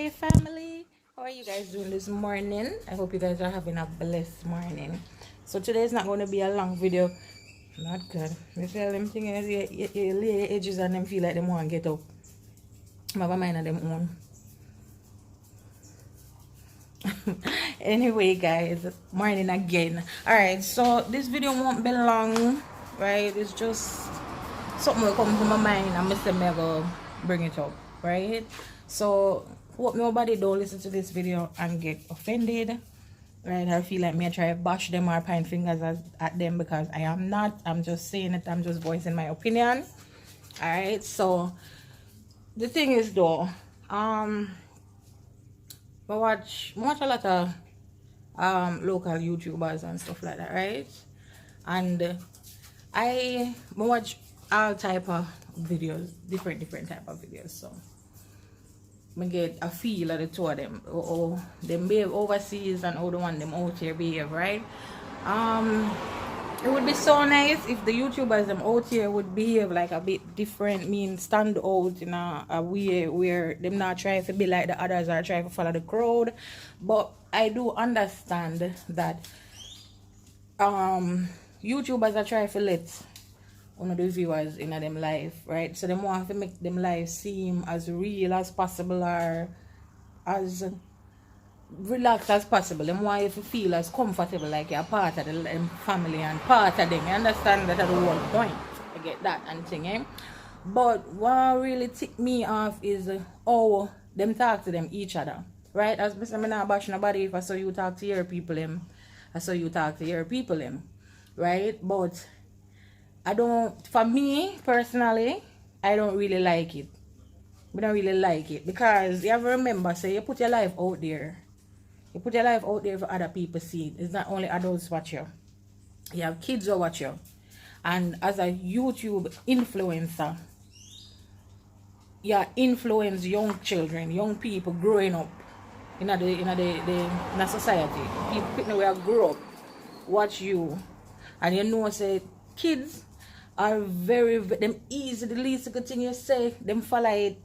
Hi family, how are you guys doing this morning? I hope you guys are having a blessed morning. So today is not going to be a long video. Not good. You feel them thing is you lay your edges and them feel like them want to get up. I have a mind of them own. Anyway guys, morning again. Alright, so this video won't be long, right? It's just something will come to my mind and Mr. Mego bring it up, right? So hope nobody don't listen to this video and get offended, right? I feel like me I try to bash them or point fingers at them, because I am not. I'm just saying it. I'm just voicing my opinion. All right. So the thing is though, I watch a lot of local YouTubers and stuff like that, right? And I watch all type of videos, different type of videos. So I get a feel of the two of them, or them behave overseas and how the one them out here behave, right? It would be so nice if the YouTubers them out here would behave like a bit different, mean stand out in a way where them not trying to be like the others or trying to follow the crowd. But I do understand that YouTubers are trying to let one of the viewers in them life, right? So they want to make them life seem as real as possible or as relaxed as possible. They want you to feel as comfortable, like you're part of the family and part of them. You understand that at the whole point. I get that and thing, eh? But what really tick me off is how them talk to them each other, right? As I'm not bashing nobody. If I saw you talk to your people, I saw you talk to your people, right? But for me personally, I don't really like it. We don't really like it, because you have to remember, say you put your life out there. You put your life out there for other people to see. It's not only adults watch you. You have kids who watch you. And as a YouTube influencer, you influence young children, young people growing up in the society. People who grow up, watch you, and you know, say kids are them easy, the least good thing you say, them follow it,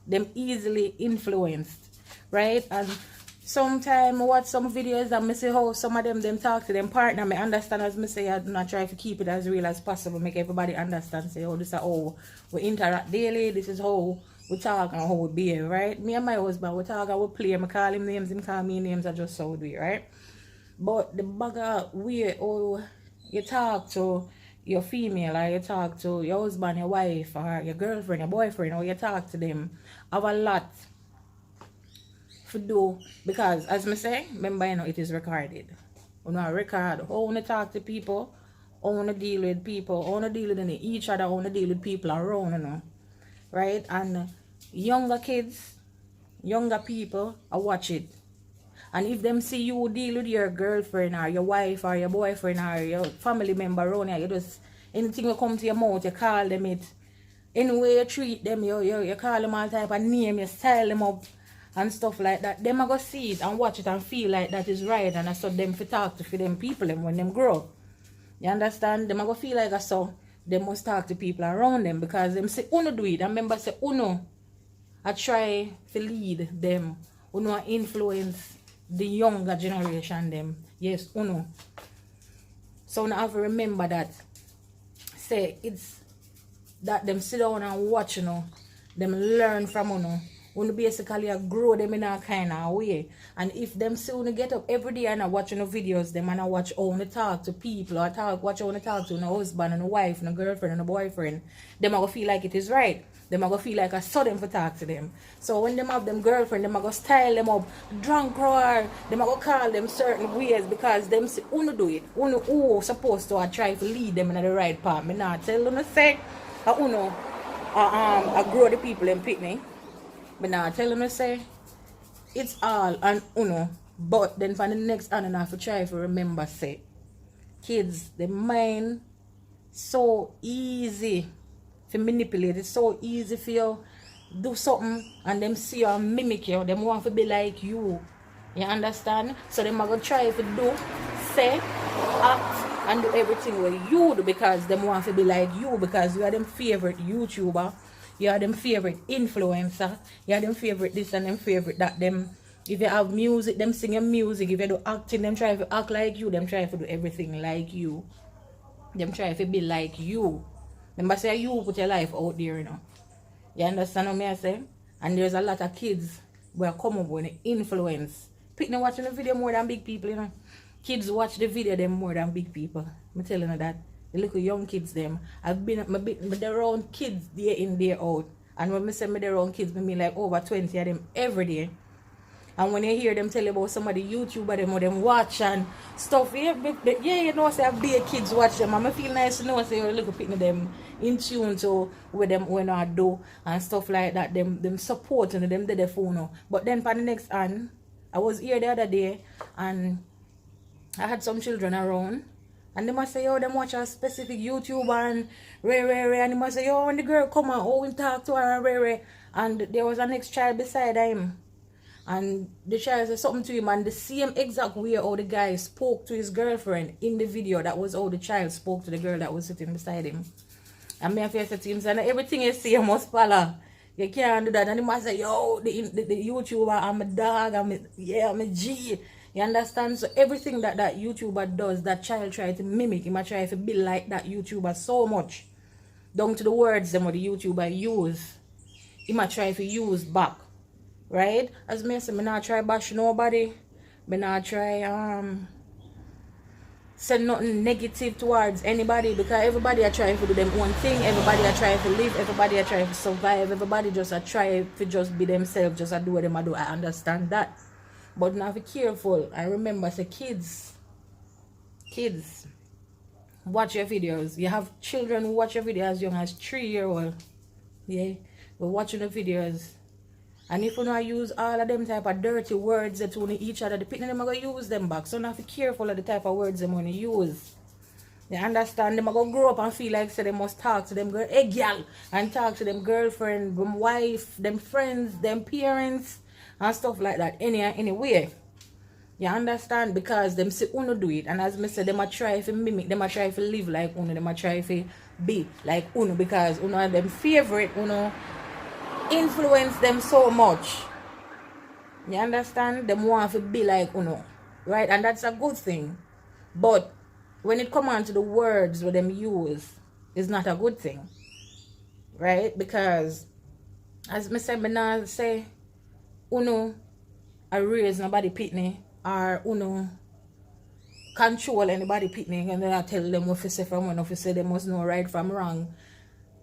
them easily influenced, right? And sometimes I watch some videos and I see how some of them talk to them partner. I understand, as I say, I do not try to keep it as real as possible, make everybody understand, say, oh, this is how we interact daily, this is how we talk and how we behave, right? Me and my husband, we talk and we play, I call him names, him call me names, I just so do it, right? But the bugger way how you talk to your female, or you talk to your husband, your wife, or your girlfriend, your boyfriend, or you talk to them, have a lot to do, because as I say, remember, you know, it is recorded. You know, record how you talk to people, how you deal with people, how you deal with each other, how you deal with people around, you know, right? And younger kids, younger people, I watch it. And if them see you deal with your girlfriend or your wife or your boyfriend or your family member around here, you just, anything will come to your mouth, you call them it. Anyway you treat them, you call them all type of name, you style them up and stuff like that. Them are going to see it and watch it and feel like that is right, and I saw them to talk to for them people when them grow. You understand? Them are going to feel like I saw them must talk to people around them, because them say, uno do it. And remember say, uno, I try to lead them. Uno influence the younger generation them. Yes, uno. So now I have to remember that. Say it's that them sit down and watch, you know, them learn from uno. Uno basically grow them in a kind of way. And if them see uno get up every day and watch the videos, them and watch how uno talk to people, or watch how uno talk to uno husband and a wife and a girlfriend and a boyfriend, them are gonna feel like it is right. Them are going to feel like I saw them for talk to them. So when them have them girlfriend, them are going to style them up, drunk roar, them are going to call them certain ways, because them say, uno do it. Uno who supposed to try to lead them in the right path. Me not tell uno say, uno I grow the people in picnic. Me not tell uno say, it's all and uno. But then for the next hand, I have to try to remember, say, kids, the mind so easy to manipulate. It's so easy for you do something and them see you and mimic you. Them want to be like you. You understand? So them are going to try to do, say, act and do everything what you do, because them want to be like you, because you are them favorite YouTuber. You are them favorite influencer. You are them favorite this and them favorite that. Them, if you have music, them sing your music. If you do acting, them try to act like you. Them try to do everything like you. Them try to be like you. Remember say you put your life out there, you know. You understand what I say? And there's a lot of kids where come up with influence. People watching the video more than big people, you know. Kids watch the video them more than big people. I'm telling you that. The little young kids them. I've been around kids day in, day out. And when I say me around kids, I mean like over 20 of them every day. And when you hear them tell about some of the YouTuber them or them watch and stuff, yeah, you know, say big kids watch them. And I feel nice to know, say you look at them in tune to with them when I do and stuff like that. Them supporting them did the phone. But then for the next hand, I was here the other day and I had some children around. And they must say, yo, them watch a specific YouTuber and Ray. And they must say, yo, when the girl come out, oh, we talk to her and Ray. And there was a next child beside him. And the child said something to him, and the same exact way how the guy spoke to his girlfriend in the video, that was how the child spoke to the girl that was sitting beside him. And me have said to him, and everything you see, you must follow. You can't do that. And he must say, yo, the YouTuber, I'm a dog, I'm a G. You understand? So everything that YouTuber does, that child try to mimic, he might try to be like that YouTuber so much. Down to the words them what the YouTuber use, he might try to use back. Right? As me say, me not try bash nobody. Me not try say nothing negative towards anybody, because everybody are trying to do them own thing. Everybody are trying to live. Everybody are trying to survive. Everybody just are trying to just be themselves, just do what them do. I understand that. But now be careful. I remember say kids, watch your videos. You have children who watch your videos as young as 3-year-old. Yeah. We're watching the videos. And if you not use all of them type of dirty words that you each other, the people them are going to use them back. So now be careful of the type of words them want to use. You understand? Them are going to grow up and feel like so they must talk to them girl, hey girl, and talk to them girlfriend, them wife, them friends, them parents, and stuff like that. Anyway. You understand? Because them say uno do it. And as me say, them a try to mimic, them a try to live like uno, them a try to be like uno, because uno are them favorite, uno influence them so much. You understand? Them want to be like uno, right? And that's a good thing. But when it comes on to the words what them use, it's not a good thing, right? Because as me say uno I raise nobody pitney, or uno control anybody pitney, and then I tell them what to say from when to say they must know right from wrong.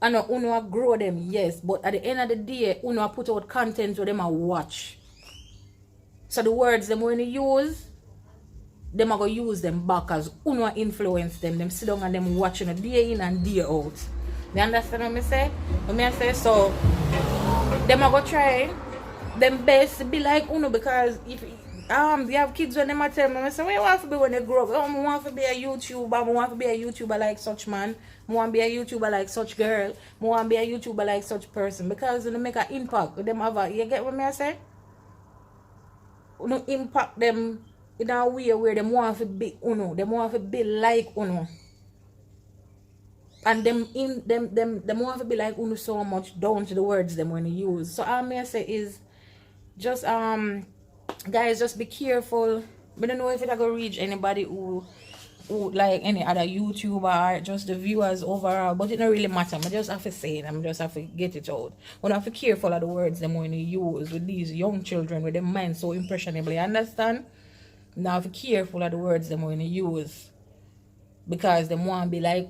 And uno grow them, yes, but at the end of the day, uno put out content for them a watch. So the words them when you use, them are going to use them back as uno influence them. Them sit down and them watching a day in and day out. You understand what I say? What I say? So them are going to try them best to be like uno, because if you have kids when them a tell me, I say, what you want to be when they grow up? Oh, I want to be a YouTuber. I want to be a YouTuber like such man. I want to be a YouTuber like such girl. I want to be a YouTuber like such person, because they make an impact. Them have a, you get what I say? Uno impact them in a way where them want to be uno. Them want to be like uno. And them want to be like uno so much down to the words them when you use. So all I may say is just guys, just be careful. I don't know if it's gonna reach anybody who like any other YouTuber or just the viewers overall, but it don't really matter. I just have to say it. I just have to get it out. We have to be careful of the words them when you use with these young children with their mind so impressionable. You understand? Now have to be careful of the words them when you use, because them want to be like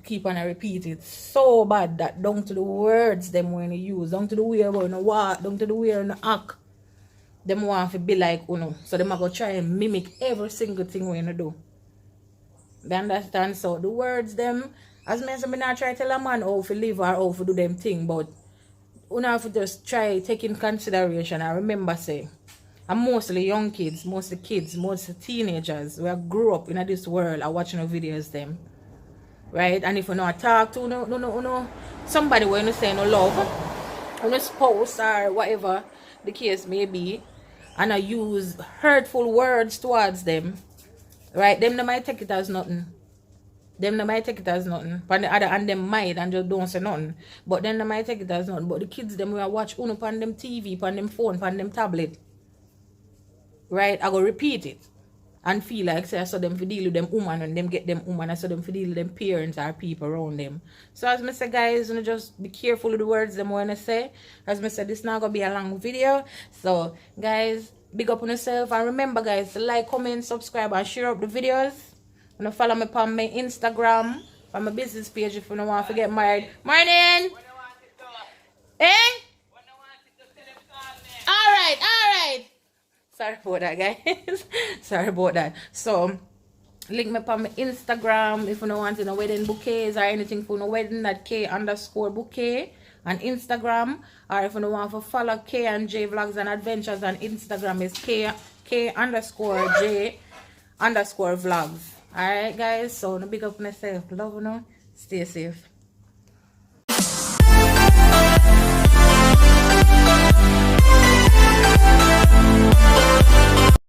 keep on and repeat it so bad that down to the words them when you use, down to the way you walk, down to the way you act. Them want to be like uno. So them are going to try and mimic every single thing we do. They understand? So the words them, as me say, me not try to tell a man how to live or how to do them thing, but uno have to just try take in consideration. I remember say, and mostly young kids, mostly teenagers who grew up in this world are watching the videos them. Right? And if you not talk to no somebody when you say no love, no spouse or whatever the case may be, and I use hurtful words towards them, right? Them they might take it as nothing. them they might take it as nothing. On the other hand, them might and just don't say nothing. But then they might take it as nothing. But the kids them will watch uno on them TV, on them phone, on them tablet. Right? I go repeat it. And feel like say I saw them for deal with them woman and them get them woman. I saw them for deal with them parents or people around them. So as I say, guys, you know, just be careful with the words them want to say. As I said, this not gonna be a long video. So guys, big up on yourself and remember, guys, to like, comment, subscribe, and share up the videos. You know, follow me on my Instagram, on my business page if you don't want to get married. Morning. Eh? Alright. Sorry about that, guys. Sorry about that. So, link me on my Instagram if you don't want no wedding bouquets or anything for no wedding at K_bouquet on Instagram. Or if you don't want to follow K and J Vlogs and Adventures on Instagram is K_J_Vlogs. Alright, guys. So, no big up myself. Love you, know. Stay safe.